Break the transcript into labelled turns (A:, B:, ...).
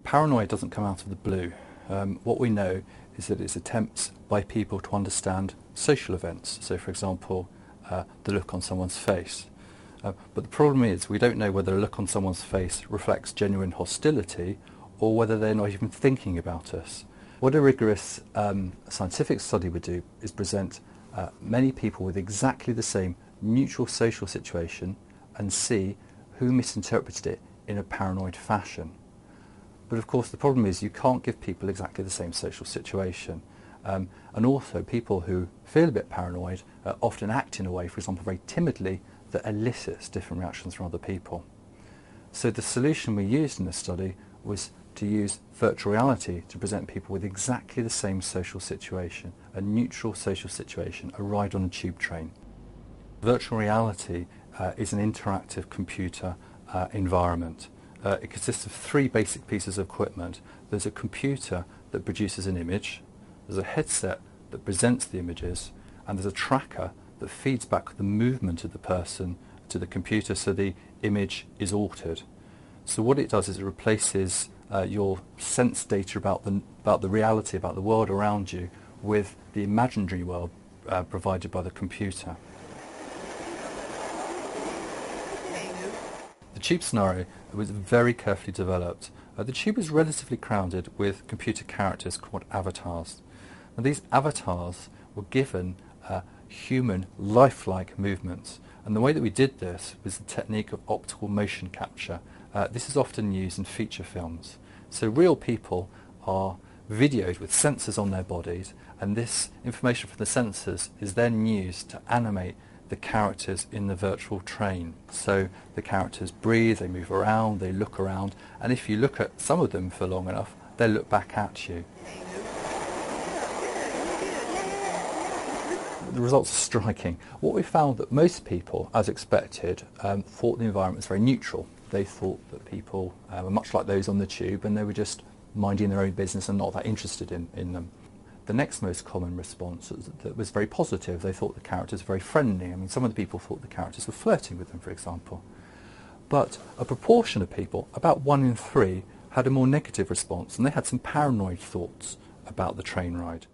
A: Paranoid doesn't come out of the blue. What we know is that it's attempts by people to understand social events. So, for example, the look on someone's face. But the problem is we don't know whether a look on someone's face reflects genuine hostility or whether they're not even thinking about us. What a rigorous scientific study would do is present many people with exactly the same neutral social situation and see who misinterpreted it in a paranoid fashion. But of course the problem is you can't give people exactly the same social situation. And also people who feel a bit paranoid often act in a way, for example, very timidly, that elicits different reactions from other people. So the solution we used in this study was to use virtual reality to present people with exactly the same social situation, a neutral social situation, a ride on a tube train. Virtual reality is an interactive computer environment. It consists of three basic pieces of equipment. There's a computer that produces an image, there's a headset that presents the images, and there's a tracker that feeds back the movement of the person to the computer so the image is altered. So what it does is it replaces your sense data about the reality, about the world around you, with the imaginary world provided by the computer. The tube scenario was very carefully developed. The tube was relatively crowded with computer characters called avatars. And these avatars were given human, lifelike movements. And the way that we did this was the technique of optical motion capture. This is often used in feature films. So real people are videoed with sensors on their bodies, and this information from the sensors is then used to animate the characters in the virtual train. So the characters breathe, they move around, they look around, and if you look at some of them for long enough, they'll look back at you. The results are striking. What we found that most people, as expected, thought the environment was very neutral. They thought that people were much like those on the tube and they were just minding their own business and not that interested in them. The next most common response was very positive. They thought the characters were very friendly. I mean, some of the people thought the characters were flirting with them, for example. But a proportion of people, about 1 in 3, had a more negative response, and they had some paranoid thoughts about the train ride.